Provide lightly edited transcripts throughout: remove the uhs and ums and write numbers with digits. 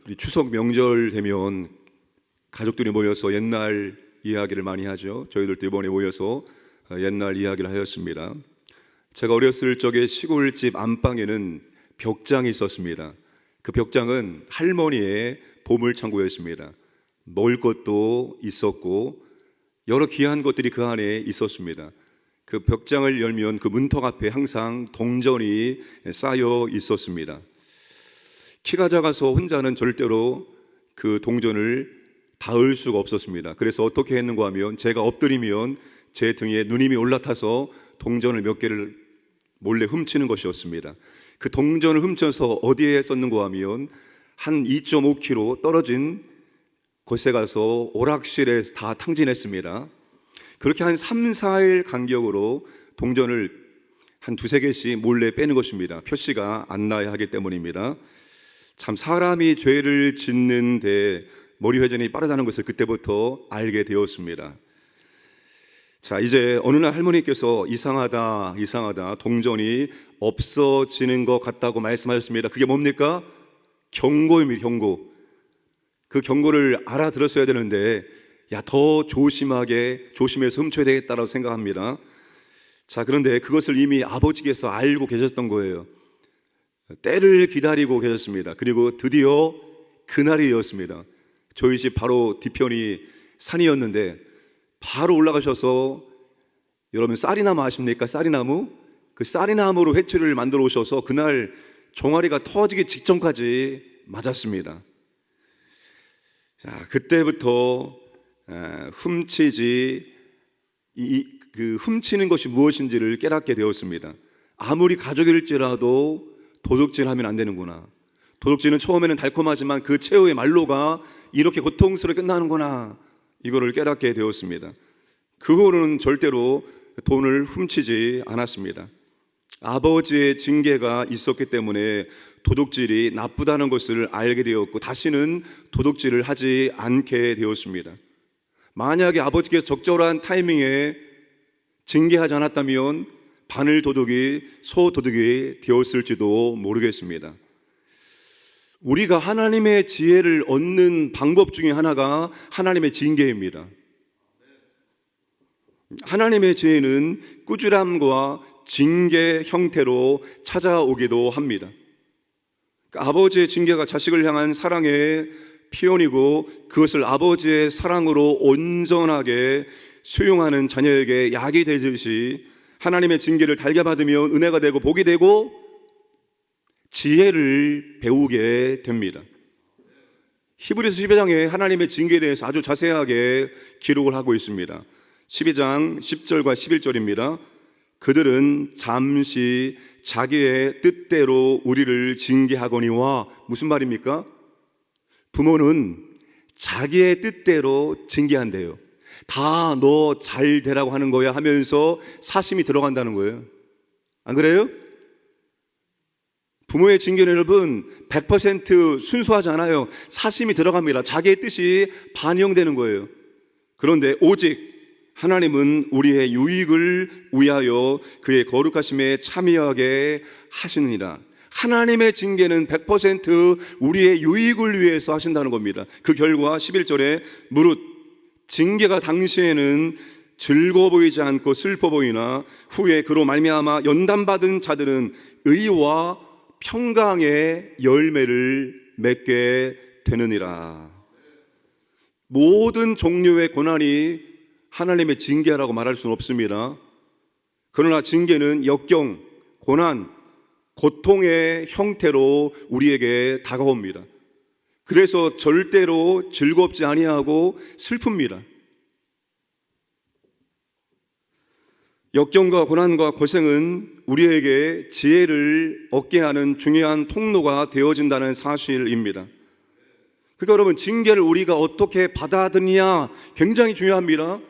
우리 추석 명절 되면 가족들이 모여서 옛날 이야기를 많이 하죠. 저희들도 이번에 모여서 옛날 이야기를 하였습니다. 제가 어렸을 적에 시골집 안방에는 벽장이 있었습니다. 그 벽장은 할머니의 보물창고였습니다. 먹을 것도 있었고 여러 귀한 것들이 그 안에 있었습니다. 그 벽장을 열면 그 문턱 앞에 항상 동전이 쌓여 있었습니다. 키가 작아서 혼자는 절대로 그 동전을 닿을 수가 없었습니다. 그래서 어떻게 했는가 하면 제가 엎드리면 제 등에 누님이 올라타서 동전을 몇 개를 몰래 훔치는 것이었습니다. 그 동전을 훔쳐서 어디에 썼는가 하면 한 2.5km 떨어진 곳에 가서 오락실에 다 탕진했습니다. 그렇게 한 3, 4일 간격으로 동전을 한 두세 개씩 몰래 빼는 것입니다. 표시가 안 나야 하기 때문입니다. 참 사람이 죄를 짓는데 머리 회전이 빠르다는 것을 그때부터 알게 되었습니다. 자, 이제 어느 날 할머니께서 이상하다 동전이 없어지는 것 같다고 말씀하셨습니다. 그게 뭡니까? 경고입니다. 경고. 그 경고를 알아들었어야 되는데 더 조심해서 훔쳐야 되겠다라고 생각합니다. 자, 그런데 그것을 이미 아버지께서 알고 계셨던 거예요. 때를 기다리고 계셨습니다. 그리고 드디어 그날이었습니다. 저희 집 바로 뒤편이 산이었는데 바로 올라가셔서, 여러분 쌀이나무 아십니까? 쌀이나무? 그 쌀이나무로 회초리를 만들어 오셔서 그날 종아리가 터지기 직전까지 맞았습니다. 자, 그때부터 훔치는 것이 무엇인지를 깨닫게 되었습니다. 아무리 가족일지라도 도둑질하면 안 되는구나. 도둑질은 처음에는 달콤하지만 그 최후의 말로가 이렇게 고통스럽게 끝나는구나. 이거를 깨닫게 되었습니다. 그 후로는 절대로 돈을 훔치지 않았습니다. 아버지의 징계가 있었기 때문에 도둑질이 나쁘다는 것을 알게 되었고 다시는 도둑질을 하지 않게 되었습니다. 만약에 아버지께서 적절한 타이밍에 징계하지 않았다면 바늘 도둑이 소도둑이 되었을지도 모르겠습니다. 우리가 하나님의 지혜를 얻는 방법 중에 하나가 하나님의 징계입니다. 하나님의 지혜는 꾸준함과 징계 형태로 찾아오기도 합니다. 아버지의 징계가 자식을 향한 사랑의 표현이고 그것을 아버지의 사랑으로 온전하게 수용하는 자녀에게 약이 되듯이 하나님의 징계를 달게 받으면 은혜가 되고 복이 되고 지혜를 배우게 됩니다. 히브리서 12장에 하나님의 징계에 대해서 아주 자세하게 기록을 하고 있습니다. 12장 10절과 11절입니다. 그들은 잠시 자기의 뜻대로 우리를 징계하거니와, 무슨 말입니까? 부모는 자기의 뜻대로 징계한대요. 다 너 잘 되라고 하는 거야 하면서 사심이 들어간다는 거예요. 안 그래요? 부모의 징계는 여러분 100% 순수하지 않아요. 사심이 들어갑니다. 자기의 뜻이 반영되는 거예요. 그런데 오직 하나님은 우리의 유익을 위하여 그의 거룩하심에 참여하게 하시느니라. 하나님의 징계는 100% 우리의 유익을 위해서 하신다는 겁니다. 그 결과 11절에 무릇 징계가 당시에는 즐거워 보이지 않고 슬퍼 보이나 후에 그로 말미암아 연단받은 자들은 의와 평강의 열매를 맺게 되느니라. 모든 종류의 고난이 하나님의 징계라고 말할 수는 없습니다. 그러나 징계는 역경, 고난, 고통의 형태로 우리에게 다가옵니다. 그래서 절대로 즐겁지 아니하고 슬픕니다. 역경과 고난과 고생은 우리에게 지혜를 얻게 하는 중요한 통로가 되어진다는 사실입니다. 그러니까 여러분, 징계를 우리가 어떻게 받아들이냐 굉장히 중요합니다.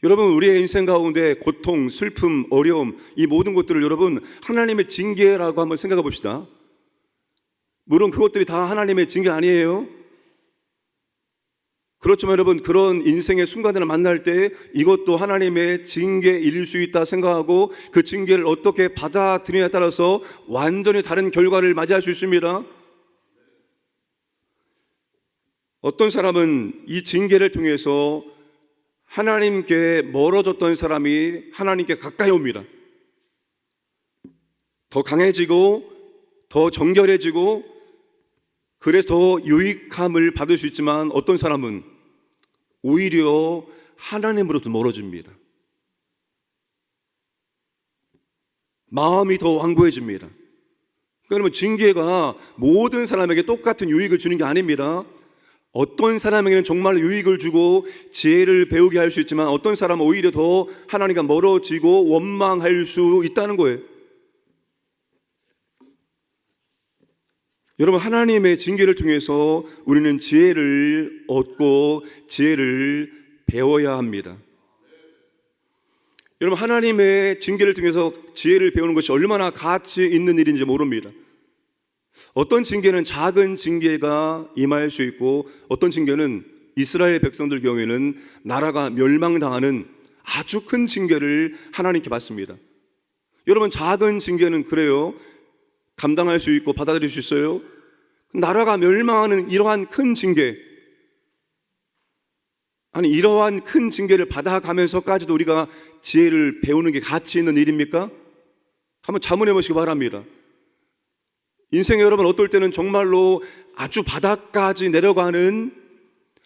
여러분, 우리의 인생 가운데 고통, 슬픔, 어려움, 이 모든 것들을 여러분 하나님의 징계라고 한번 생각해 봅시다. 물론 그것들이 다 하나님의 징계 아니에요. 그렇지만 여러분, 그런 인생의 순간들을 만날 때 이것도 하나님의 징계일 수 있다 생각하고 그 징계를 어떻게 받아들이냐에 따라서 완전히 다른 결과를 맞이할 수 있습니다. 어떤 사람은 이 징계를 통해서 하나님께 멀어졌던 사람이 하나님께 가까이 옵니다. 더 강해지고 더 정결해지고 그래서 더 유익함을 받을 수 있지만 어떤 사람은 오히려 하나님으로부터 멀어집니다. 마음이 더 완고해집니다. 그러면 징계가 모든 사람에게 똑같은 유익을 주는 게 아닙니다. 어떤 사람에게는 정말 유익을 주고 지혜를 배우게 할 수 있지만 어떤 사람은 오히려 더 하나님과 멀어지고 원망할 수 있다는 거예요. 여러분, 하나님의 징계를 통해서 우리는 지혜를 얻고 지혜를 배워야 합니다. 여러분, 하나님의 징계를 통해서 지혜를 배우는 것이 얼마나 가치 있는 일인지 모릅니다. 어떤 징계는 작은 징계가 임할 수 있고 어떤 징계는 이스라엘 백성들 경우에는 나라가 멸망당하는 아주 큰 징계를 하나님께 받습니다. 여러분, 작은 징계는 그래요. 감당할 수 있고 받아들일 수 있어요. 나라가 멸망하는 이러한 큰 징계, 아니 이러한 큰 징계를 받아가면서까지도 우리가 지혜를 배우는 게 가치 있는 일입니까? 한번 자문해 보시기 바랍니다. 인생에 여러분 어떨 때는 정말로 아주 바닥까지 내려가는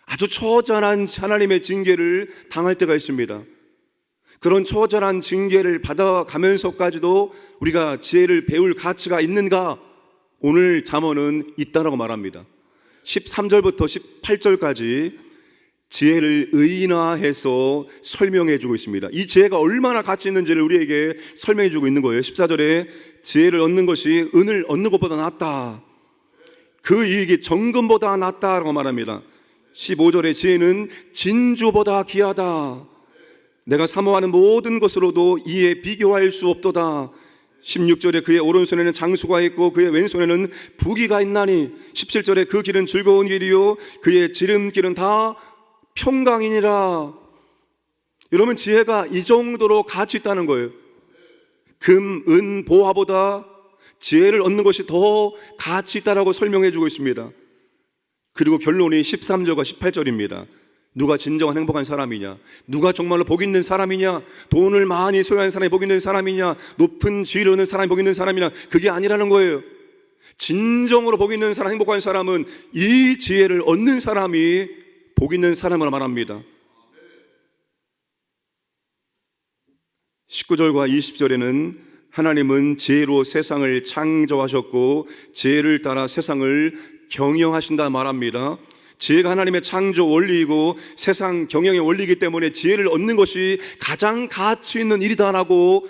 아주 처절한 하나님의 징계를 당할 때가 있습니다. 그런 처절한 징계를 받아가면서까지도 우리가 지혜를 배울 가치가 있는가? 오늘 잠언은 있다라고 말합니다. 13절부터 18절까지 지혜를 의인화해서 설명해 주고 있습니다. 이 지혜가 얼마나 가치 있는지를 우리에게 설명해 주고 있는 거예요. 14절에 지혜를 얻는 것이 은을 얻는 것보다 낫다. 그 이익이 정금보다 낫다라고 말합니다. 15절에 지혜는 진주보다 귀하다. 내가 사모하는 모든 것으로도 이에 비교할 수 없도다. 16절에 그의 오른손에는 장수가 있고 그의 왼손에는 부귀가 있나니 17절에 그 길은 즐거운 길이요 그의 지름길은 다 평강이니라. 여러분, 지혜가 이 정도로 가치 있다는 거예요. 금, 은, 보화보다 지혜를 얻는 것이 더 가치 있다라고 설명해 주고 있습니다. 그리고 결론이 13절과 18절입니다. 누가 진정한 행복한 사람이냐? 누가 정말로 복 있는 사람이냐? 돈을 많이 소유한 사람이 복 있는 사람이냐? 높은 지위를 얻는 사람이 복 있는 사람이냐? 그게 아니라는 거예요. 진정으로 복 있는 사람, 행복한 사람은 이 지혜를 얻는 사람이 복 있는 사람을 말합니다. 19절과 20절에는 하나님은 지혜로 세상을 창조하셨고 지혜를 따라 세상을 경영하신다 말합니다. 지혜가 하나님의 창조 원리이고 세상 경영의 원리이기 때문에 지혜를 얻는 것이 가장 가치 있는 일이다라고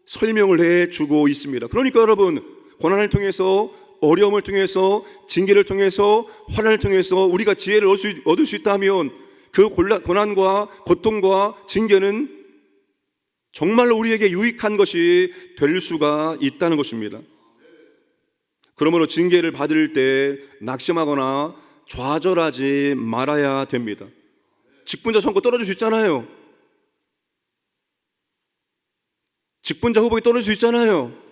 설명을 해주고 있습니다. 그러니까 여러분, 고난을 통해서, 어려움을 통해서, 징계를 통해서, 환난을 통해서 우리가 지혜를 얻을 수 있다면 그 고난과 고통과 징계는 정말로 우리에게 유익한 것이 될 수가 있다는 것입니다. 그러므로 징계를 받을 때 낙심하거나 좌절하지 말아야 됩니다. 직분자 선거 떨어질 수 있잖아요. 직분자 후보에 떨어질 수 있잖아요.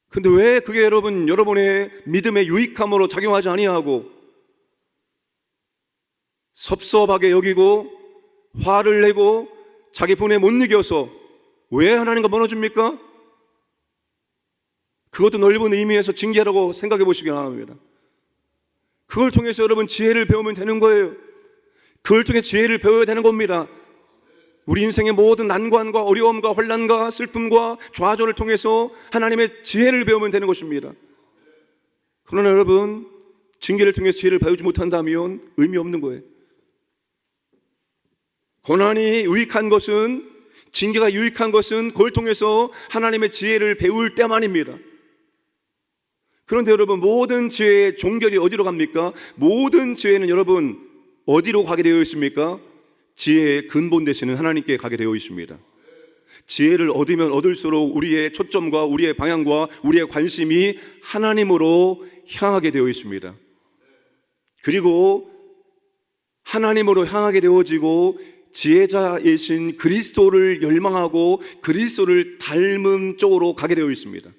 근데 왜 그게 여러분의 믿음의 유익함으로 작용하지 아니하고 섭섭하게 여기고 화를 내고 자기 분에 못 이겨서 왜 하나님과 멀어집니까? 그것도 넓은 의미에서 징계라고 생각해 보시기 바랍니다. 그걸 통해서 여러분 지혜를 배우면 되는 거예요. 그걸 통해 지혜를 배워야 되는 겁니다. 우리 인생의 모든 난관과 어려움과 혼란과 슬픔과 좌절을 통해서 하나님의 지혜를 배우면 되는 것입니다. 그러나 여러분, 징계를 통해서 지혜를 배우지 못한다면 의미 없는 거예요. 고난이 유익한 것은, 징계가 유익한 것은 그걸 통해서 하나님의 지혜를 배울 때만입니다. 그런데 여러분, 모든 지혜의 종결이 어디로 갑니까? 모든 지혜는 여러분 어디로 가게 되어 있습니까? 지혜의 근본 되시는 하나님께 가게 되어 있습니다. 지혜를 얻으면 얻을수록 우리의 초점과 우리의 방향과 우리의 관심이 하나님으로 향하게 되어 있습니다. 그리고 하나님으로 향하게 되어지고 지혜자이신 그리스도를 열망하고 그리스도를 닮은 쪽으로 가게 되어 있습니다.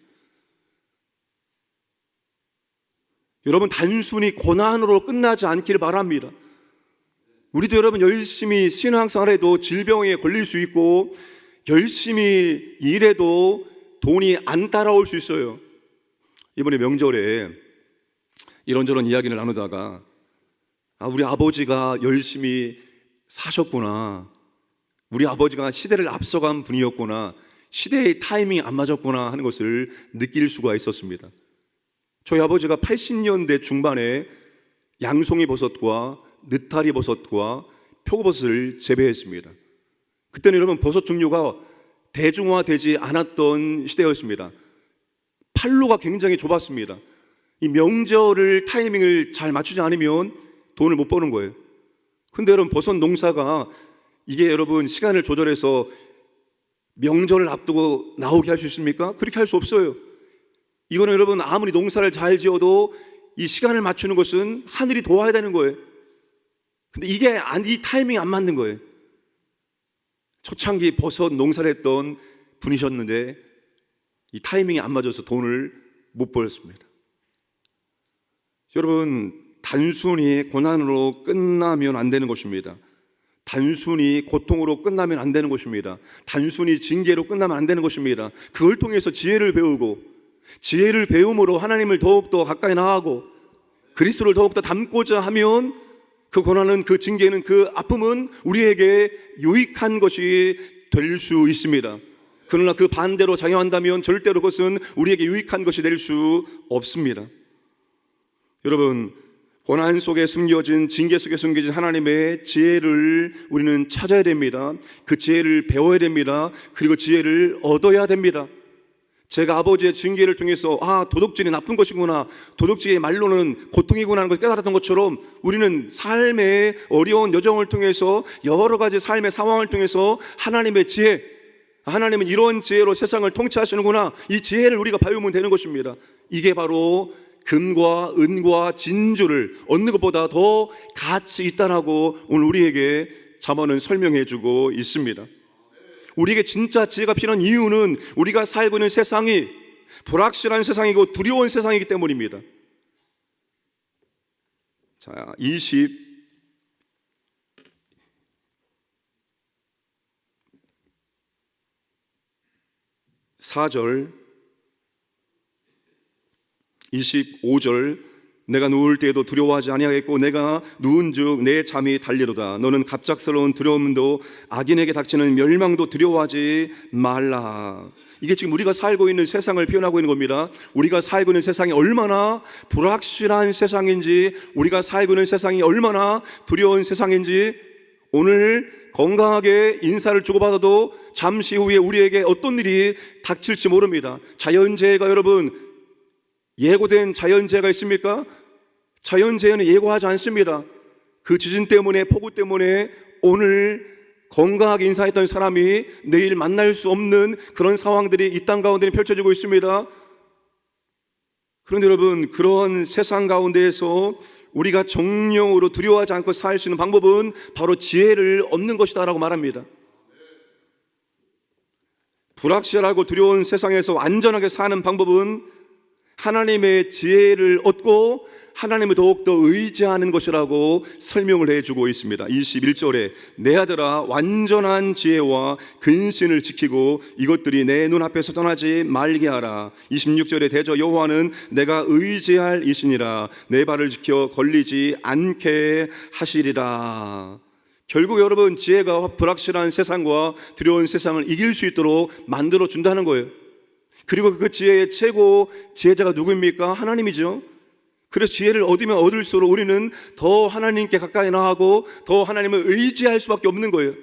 여러분, 단순히 고난으로 끝나지 않기를 바랍니다. 우리도 여러분 열심히 신앙생활해도 질병에 걸릴 수 있고 열심히 일해도 돈이 안 따라올 수 있어요. 이번에 명절에 이런저런 이야기를 나누다가 우리 아버지가 열심히 사셨구나, 우리 아버지가 시대를 앞서간 분이었구나, 시대의 타이밍이 안 맞았구나 하는 것을 느낄 수가 있었습니다. 저희 아버지가 80년대 중반에 양송이 버섯과 느타리 버섯과 표고버섯을 재배했습니다. 그때는 여러분 버섯 종류가 대중화되지 않았던 시대였습니다. 판로가 굉장히 좁았습니다. 이 명절을 타이밍을 잘 맞추지 않으면 돈을 못 버는 거예요. 근데 여러분 버섯 농사가 이게 여러분 시간을 조절해서 명절을 앞두고 나오게 할 수 있습니까? 그렇게 할 수 없어요. 이거는 여러분 아무리 농사를 잘 지어도 이 시간을 맞추는 것은 하늘이 도와야 되는 거예요. 근데 이게 이 타이밍이 안 맞는 거예요. 초창기 버섯 농사를 했던 분이셨는데 이 타이밍이 안 맞아서 돈을 못 벌었습니다. 여러분, 단순히 고난으로 끝나면 안 되는 것입니다. 단순히 고통으로 끝나면 안 되는 것입니다. 단순히 징계로 끝나면 안 되는 것입니다. 그걸 통해서 지혜를 배우고, 지혜를 배움으로 하나님을 더욱더 가까이 나아가고 그리스도를 더욱더 닮고자 하면 그 고난은, 그 징계는, 그 아픔은 우리에게 유익한 것이 될 수 있습니다. 그러나 그 반대로 작용한다면 절대로 그것은 우리에게 유익한 것이 될 수 없습니다. 여러분, 고난 속에 숨겨진, 징계 속에 숨겨진 하나님의 지혜를 우리는 찾아야 됩니다. 그 지혜를 배워야 됩니다. 그리고 지혜를 얻어야 됩니다. 제가 아버지의 징계를 통해서 도둑질이 나쁜 것이구나, 도둑질의 말로는 고통이구나 하는 것을 깨달았던 것처럼 우리는 삶의 어려운 여정을 통해서, 여러 가지 삶의 상황을 통해서 하나님의 지혜, 하나님은 이런 지혜로 세상을 통치하시는구나, 이 지혜를 우리가 배우면 되는 것입니다. 이게 바로 금과 은과 진주를 얻는 것보다 더 가치 있다라고 오늘 우리에게 잠언은 설명해 주고 있습니다. 우리에게 진짜 지혜가 필요한 이유는 우리가 살고 있는 세상이 불확실한 세상이고 두려운 세상이기 때문입니다. 자, 24절 25절 내가 누울 때에도 두려워하지 아니하겠고 내가 누운즉 내 잠이 달리로다. 너는 갑작스러운 두려움도 악인에게 닥치는 멸망도 두려워하지 말라. 이게 지금 우리가 살고 있는 세상을 표현하고 있는 겁니다. 우리가 살고 있는 세상이 얼마나 불확실한 세상인지, 우리가 살고 있는 세상이 얼마나 두려운 세상인지, 오늘 건강하게 인사를 주고받아도 잠시 후에 우리에게 어떤 일이 닥칠지 모릅니다. 자연재해가 여러분 예고된 자연재해가 있습니까? 자연재해는 예고하지 않습니다. 그 지진 때문에, 폭우 때문에 오늘 건강하게 인사했던 사람이 내일 만날 수 없는 그런 상황들이 이 땅 가운데 펼쳐지고 있습니다. 그런데 여러분, 그런 세상 가운데에서 우리가 정령으로 두려워하지 않고 살 수 있는 방법은 바로 지혜를 얻는 것이다 라고 말합니다. 불확실하고 두려운 세상에서 안전하게 사는 방법은 하나님의 지혜를 얻고 하나님을 더욱더 의지하는 것이라고 설명을 해주고 있습니다. 21절에 내 아들아 완전한 지혜와 근신을 지키고 이것들이 내 눈앞에서 떠나지 말게 하라. 26절에 대저 여호와는 내가 의지할 이시니라. 내 발을 지켜 걸리지 않게 하시리라. 결국 여러분, 지혜가 불확실한 세상과 두려운 세상을 이길 수 있도록 만들어 준다는 거예요. 그리고 그 지혜의 최고 지혜자가 누구입니까? 하나님이죠. 그래서 지혜를 얻으면 얻을수록 우리는 더 하나님께 가까이 나아가고 더 하나님을 의지할 수밖에 없는 거예요.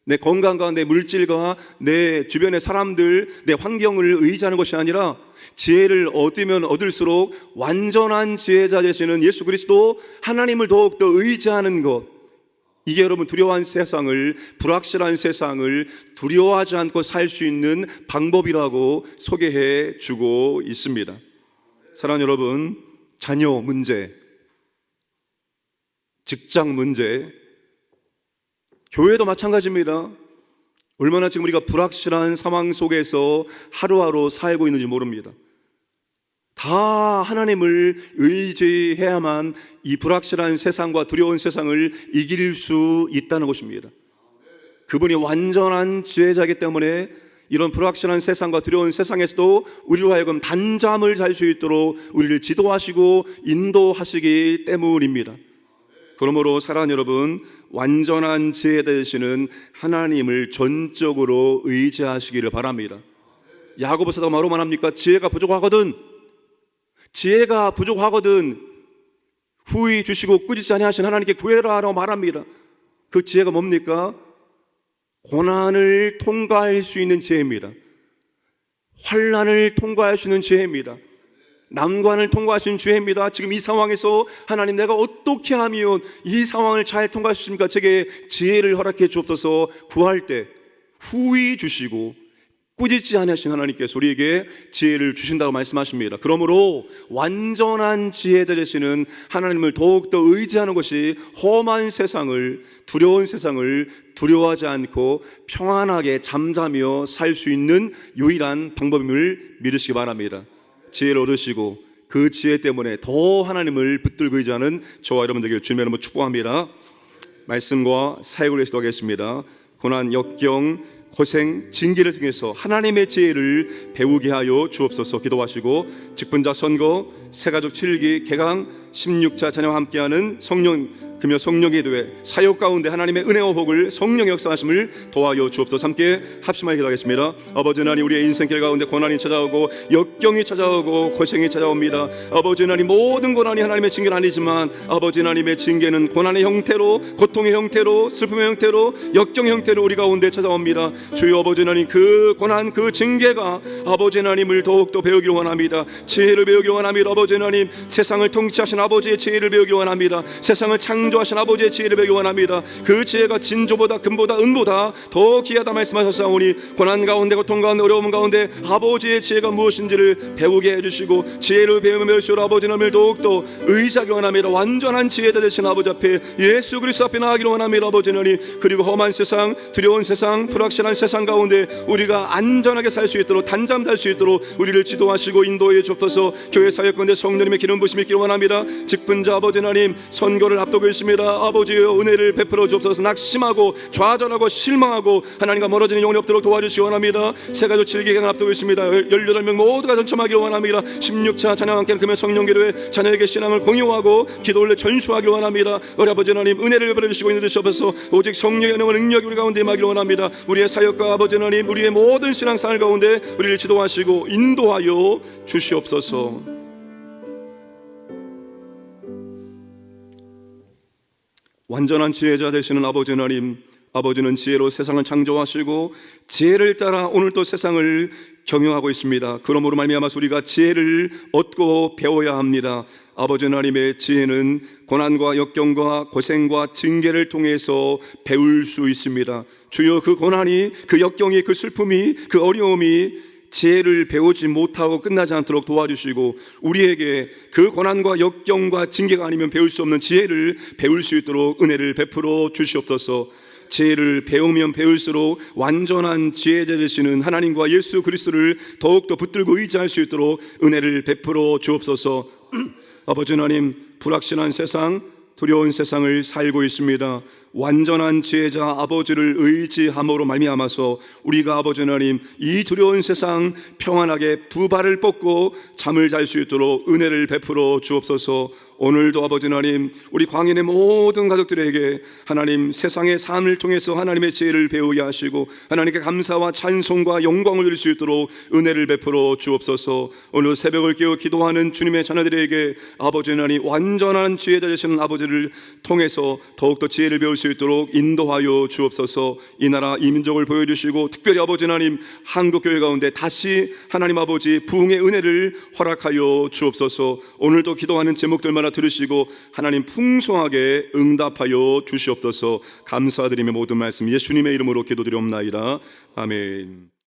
내 건강과 내 물질과 내 주변의 사람들, 내 환경을 의지하는 것이 아니라 지혜를 얻으면 얻을수록 완전한 지혜자 되시는 예수 그리스도, 하나님을 더욱더 의지하는 것, 이게 여러분 두려워한 세상을, 불확실한 세상을 두려워하지 않고 살 수 있는 방법이라고 소개해 주고 있습니다. 사랑하는 여러분, 자녀 문제, 직장 문제, 교회도 마찬가지입니다. 얼마나 지금 우리가 불확실한 상황 속에서 하루하루 살고 있는지 모릅니다. 다 하나님을 의지해야만 이 불확실한 세상과 두려운 세상을 이길 수 있다는 것입니다. 그분이 완전한 지혜자이기 때문에 이런 불확실한 세상과 두려운 세상에서도 우리로 하여금 단잠을 잘 수 있도록 우리를 지도하시고 인도하시기 때문입니다. 그러므로 사랑하는 여러분, 완전한 지혜 되시는 하나님을 전적으로 의지하시기를 바랍니다. 야고보서가 뭐라고 말합니까? 지혜가 부족하거든 후히 주시고 꾸짖지 아니하신 하나님께 구해라라고 말합니다. 그 지혜가 뭡니까? 고난을 통과할 수 있는 지혜입니다. 환난을 통과할 수 있는 지혜입니다. 난관을 통과하신 지혜입니다. 지금 이 상황에서 하나님, 내가 어떻게 하면 이 상황을 잘 통과할 수 있습니까? 제게 지혜를 허락해 주옵소서. 구할 때 후히 주시고 꾸짖지 아니하신 하나님께서 우리에게 지혜를 주신다고 말씀하십니다. 그러므로 완전한 지혜자 되시는 하나님을 더욱더 의지하는 것이 험한 세상을, 두려운 세상을 두려워하지 않고 평안하게 잠자며 살 수 있는 유일한 방법임을 믿으시기 바랍니다. 지혜를 얻으시고 그 지혜 때문에 더 하나님을 붙들고 의지하는 저와 여러분들에게 주님의 이름으로 축복합니다. 말씀과 사역을 위해서 기도하겠습니다. 고난, 역경, 고생, 징계를 통해서 하나님의 지혜를 배우게 하여 주옵소서. 기도하시고 직분자 선거, 새가족 7기, 개강 16차 자녀와 함께하는 금요 성령의 기도회 사역 가운데 하나님의 은혜와 복을 성령의 역사하심을 도와여 주옵소서. 함께 합심하여 기도하겠습니다. 아버지 하나님, 우리의 인생길 가운데 고난이 찾아오고 역경이 찾아오고 고생이 찾아옵니다. 아버지 하나님, 모든 고난이 하나님의 징계는 아니지만 아버지 하나님의 징계는 고난의 형태로, 고통의 형태로, 슬픔의 형태로, 역경의 형태로 우리 가운데 찾아옵니다. 주여 아버지 하나님, 그 고난, 그 징계가 아버지 하나님을 더욱더 배우기를 원합니다. 지혜를 배우기를 원합니다. 아버지 하나님, 세상을 통치하신 아버지의 지혜를 배우기를 원합니다. 세상을 창조하신 아버지의 지혜를 배우기 원합니다. 그 지혜가 진조보다 금보다 은보다 더 귀하다 말씀하셨사오니 고난 가운데, 고통 가운데, 어려움 가운데 아버지의 지혜가 무엇인지를 배우게 해주시고 지혜를 배우며 배울수록 아버지 하나님을 더욱더 의지하기 원합니다. 완전한 지혜자 되신 아버지 앞에, 예수 그리스도 앞에 나아가기를 원합니다. 아버지 하나님, 그리고 험한 세상, 두려운 세상, 불확실한 세상 가운데 우리가 안전하게 살 수 있도록, 단잠 잘 수 있도록 우리를 지도하시고 인도해 주옵소서. 교회 사역 가운데 성령님의 기름 부심이 있기를 원합니다. 직분자 아버지 하나님, 선거를 앞두고 있습니다. 아버지여, 은혜를 베풀어 주옵소서. 낙심하고 좌절하고 실망하고 하나님과 멀어지는 영혼이 없도록 도와주시기 원합니다. 새가족 7기가 앞두고 있습니다. 18명 모두가 전첨하기를 원합니다. 16차 자녀와 함께 금요 성령기도회 자녀에게 신앙을 공유하고 기도 올려 전수하기를 원합니다. 우리 아버지 하나님, 은혜를 베풀어 주시고 인도해 주옵소서. 오직 성령의 능력이 우리 가운데 임하기를 원합니다. 우리의 사역과 아버지 하나님, 우리의 모든 신앙생활 가운데 우리를 지도하시고 인도하여 주시옵소서. 완전한 지혜자 되시는 아버지 하나님, 아버지는 지혜로 세상을 창조하시고 지혜를 따라 오늘도 세상을 경영하고 있습니다. 그러므로 말미암아서 우리가 지혜를 얻고 배워야 합니다. 아버지 하나님의 지혜는 고난과 역경과 고생과 징계를 통해서 배울 수 있습니다. 주여, 그 고난이, 그 역경이, 그 슬픔이, 그 어려움이 지혜를 배우지 못하고 끝나지 않도록 도와주시고 우리에게 그 고난과 역경과 징계가 아니면 배울 수 없는 지혜를 배울 수 있도록 은혜를 베풀어 주시옵소서. 지혜를 배우면 배울수록 완전한 지혜자 되시는 하나님과 예수 그리스도를 더욱더 붙들고 의지할 수 있도록 은혜를 베풀어 주옵소서. 아버지 하나님, 불확실한 세상, 두려운 세상을 살고 있습니다. 완전한 지혜자 아버지를 의지함으로 말미암아서 우리가 아버지 하나님, 이 두려운 세상 평안하게 두 발을 뻗고 잠을 잘 수 있도록 은혜를 베풀어 주옵소서. 오늘도 아버지 하나님, 우리 광인의 모든 가족들에게 하나님 세상의 삶을 통해서 하나님의 지혜를 배우게 하시고 하나님께 감사와 찬송과 영광을 드릴 수 있도록 은혜를 베풀어 주옵소서. 오늘 새벽을 깨어 기도하는 주님의 자녀들에게 아버지 하나님, 완전한 지혜자 되시는 아버지를 통해서 더욱더 지혜를 배울 수 있도록 인도하여 주옵소서. 이 나라 이 민족을 보여주시고 특별히 아버지 하나님, 한국교회 가운데 다시 하나님 아버지 부흥의 은혜를 허락하여 주옵소서. 오늘도 기도하는 제목들마다 들으시고 하나님 풍성하게 응답하여 주시옵소서. 감사드리며 모든 말씀 예수님의 이름으로 기도드리옵나이다. 아멘.